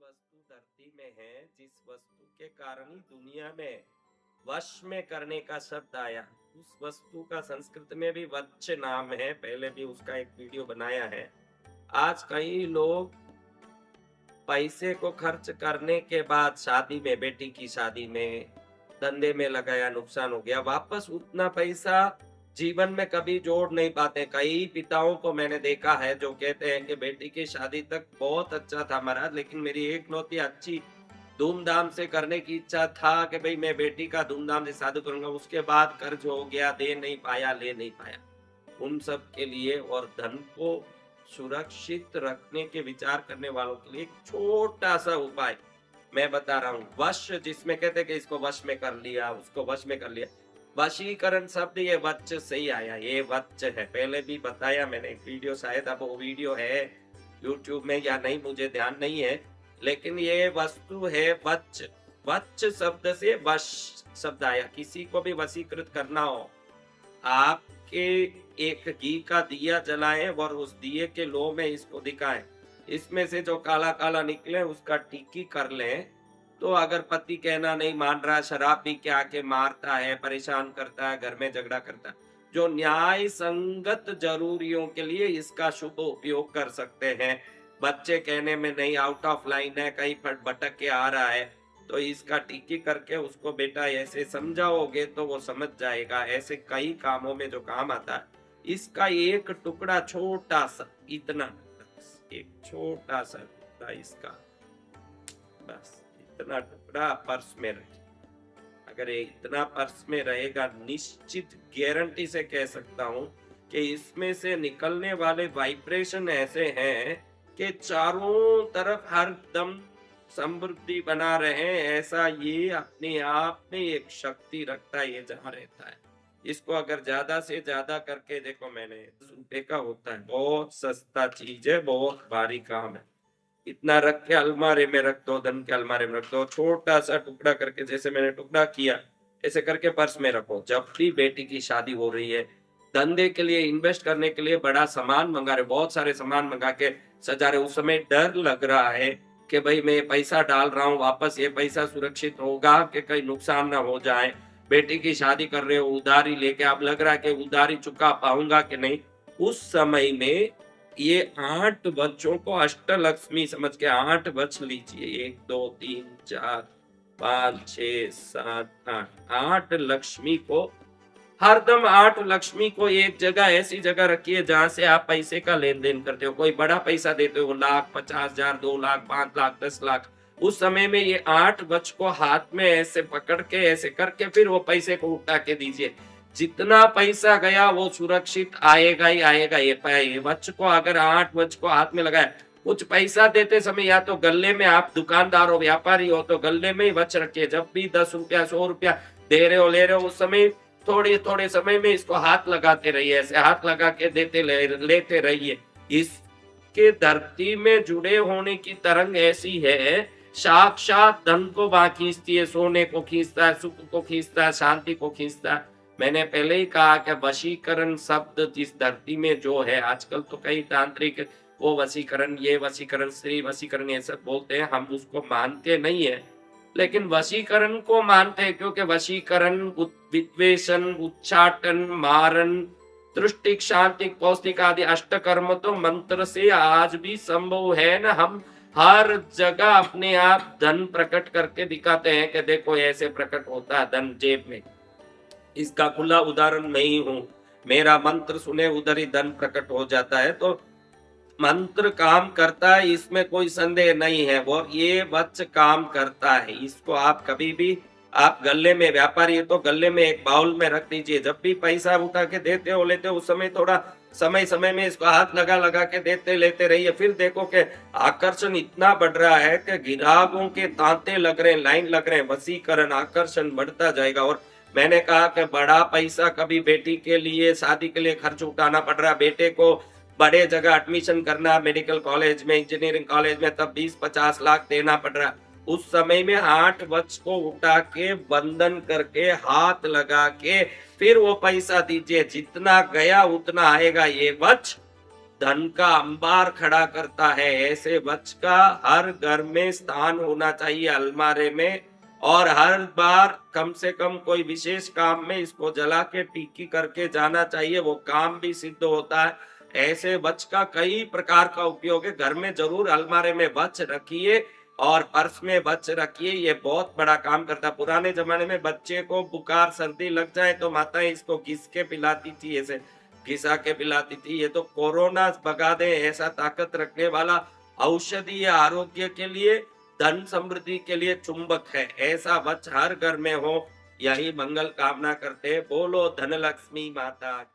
वस्तु धरती में है, जिस वस्तु के कारण ही दुनिया में वश में करने का शब्द आया, उस वस्तु का संस्कृत में भी वच्च नाम है। पहले भी उसका एक वीडियो बनाया है। आज कई लोग पैसे को खर्च करने के बाद शादी में, बेटी की शादी में, धंधे में लगाया, नुकसान हो गया, वापस उतना पैसा जीवन में कभी जोड़ नहीं पाते। कई पिताओं को मैंने देखा है जो कहते हैं कि बेटी की शादी तक बहुत अच्छा था महाराज, लेकिन मेरी एकलौती अच्छी धूमधाम से करने की इच्छा था कि भाई मैं बेटी का धूमधाम से शादी करूंगा, उसके बाद कर्ज हो गया, दे नहीं पाया, ले नहीं पाया। उन सब के लिए और धन को सुरक्षित रखने के विचार करने वालों के लिए एक छोटा सा उपाय मैं बता रहा हूँ। वश, जिसमें कहते हैं कि इसको वश में कर लिया, उसको वश में कर लिया। वशीकरण शब्द ये वच्च से ही आया, ये वच्च है। पहले भी बताया मैंने एक वीडियो, शायद अब वो वीडियो है YouTube में या नहीं मुझे ध्यान नहीं है, लेकिन ये वस्तु है वच्च। वच्च शब्द से वश शब्द आया। किसी को भी वशीकृत करना हो, आपके एक घी का दिया जलाएं और उस दिए के लो में इसको दिखाएं, इसमें से जो काला काला निकले उसका टिक्की कर लें। तो अगर पति कहना नहीं मान रहा, शराब पी के आके मारता है, परेशान करता है, घर में झगड़ा करता है, जो न्याय संगत जरूरियों के लिए इसका शुभ उपयोग कर सकते हैं। बच्चे कहने में नहीं, आउट ऑफ लाइन है, कहीं भटक के आ रहा है, तो इसका टिक्की करके उसको बेटा ऐसे समझाओगे तो वो समझ जाएगा। ऐसे कई कामों में जो काम आता है, इसका एक टुकड़ा छोटा सा, इतना एक छोटा सा टुकड़ा इसका, बस इतना टुकड़ा पर्स में रहे। अगर ये इतना पर्स में रहेगा, निश्चित गारंटी से कह सकता हूं कि इसमें से निकलने वाले वाइब्रेशन ऐसे हैं कि चारों तरफ हर दम समृद्धि बना रहे। ऐसा ये अपने आप में एक शक्ति रखता है, ये जहां रहता है। इसको अगर ज्यादा से ज्यादा करके देखो, मैंने ₹10 का होता है, बहुत सस्ता चीज है, बहुत भारी काम है। इतना रख के अलमारी में रख दो, धन के अलमारी में रख दो, छोटा सा टुकड़ा करके, जैसे मैंने टुकड़ा किया ऐसे करके पर्स में रखो। जब भी बेटी की शादी हो रही है, धंधे के लिए इन्वेस्ट करने के लिए बड़ा सामान मंगा रहे, बहुत सारे सामान मंगा के सजा रहे, उस समय डर लग रहा है कि भाई मैं पैसा डाल रहा हूँ, वापस ये पैसा सुरक्षित होगा कि कहीं नुकसान ना हो जाए। बेटी की शादी कर रहे हो, उधारी लेके, आप लग रहा है कि उधारी चुका पाऊंगा कि नहीं। उस समय में ये 8 बच्चों को अष्टलक्ष्मी समझ के 8 बच लीजिए। 1 2 3 4 5 6 7 8, 8 लक्ष्मी को, हरदम 8 लक्ष्मी को एक जगह, ऐसी जगह रखिए जहां से आप पैसे का लेन देन करते हो। कोई बड़ा पैसा देते हो, लाख, 50,000, 2 लाख, 5 लाख, 10 लाख, उस समय में ये 8 बच को हाथ में ऐसे पकड़ के, ऐसे करके फिर वो पैसे को उठा के दीजिए। जितना पैसा गया वो सुरक्षित आएगा ही आएगा। ये बच को अगर 8 बच को हाथ में लगाया, कुछ पैसा देते समय या तो गले में, आप दुकानदार हो, व्यापारी हो, तो गले में ही बच रखिए। जब भी 10 रुपया, 100 रुपया दे रहे हो, ले रहे हो, उस समय थोड़े थोड़े समय में इसको हाथ लगाते रहिए, ऐसे हाथ लगा के लेते रहिए। इसके धरती में जुड़े होने की तरंग ऐसी है, साक्षात धन को वहां खींचती है, सोने को खींचता है, सुख को खींचता है, शांति को खींचता है। मैंने पहले ही कहा कि वशीकरण शब्द जिस धरती में जो है, आजकल तो कई तांत्रिक वो वशीकरण, ये वशीकरण, स्त्री वशीकरण, ये सब बोलते हैं, हम उसको मानते नहीं है, लेकिन वशीकरण को मानते हैं। क्योंकि वशीकरण, विद्वेषण, उच्चाटन, मारण, दृष्टि, शांति, पौष्टिक आदि अष्टकर्म तो मंत्र से आज भी संभव है ना। हम हर जगह अपने आप धन प्रकट करके दिखाते हैं कि देखो ऐसे प्रकट होता है धन जेब में। इसका खुला उदाहरण नहीं हूं, मेरा मंत्र सुने उधर ही धन प्रकट हो जाता है। तो मंत्र काम करता है, इसमें कोई संदेह नहीं है, और ये वच्च काम करता है। इसको आप कभी भी, आप गले में, व्यापारी है तो गले में एक बाउल में रख दीजिए। जब भी पैसा उठा के देते हो, लेते हो, उस समय थोड़ा समय समय में इसको हाथ लगा लगा के देते लेते रहिए। फिर देखो कि आकर्षण इतना बढ़ रहा है कि ग्राहकों के तांते लग रहे हैं, लाइन लग रहे हैं। वशीकरण, आकर्षण बढ़ता जाएगा। और मैंने कहा कि बड़ा पैसा कभी बेटी के लिए, शादी के लिए खर्च उठाना पड़ रहा है, बेटे को बड़े जगह एडमिशन करना, मेडिकल कॉलेज में, इंजीनियरिंग कॉलेज में, तब 20-50 लाख देना पड़ रहा। उस समय में 8 वच को उठा के, बंधन करके, हाथ लगा के, फिर वो पैसा दीजिए। जितना गया उतना आएगा। ये वच धन का अंबार खड़ा करता है। ऐसे वच का हर घर में स्थान होना चाहिए अलमारे में, और हर बार कम से कम कोई विशेष काम में इसको जला के टिक्की करके जाना चाहिए, वो काम भी सिद्ध होता है। ऐसे वच का कई प्रकार का उपयोग है। घर में जरूर अलमारे में वच रखिए और पर्स में वच रखिए, ये बहुत बड़ा काम करता है। पुराने जमाने में बच्चे को बुखार सर्दी लग जाए तो माताएं इसको घिस के पिलाती थी, ऐसे घिसा के पिलाती थी। ये तो कोरोना भगा दे ऐसा ताकत रखने वाला औषधि है, आरोग्य के लिए, धन समृद्धि के लिए चुंबक है। ऐसा वच हर घर में हो, यही मंगल कामना करते हैं। बोलो धनलक्ष्मी माता की।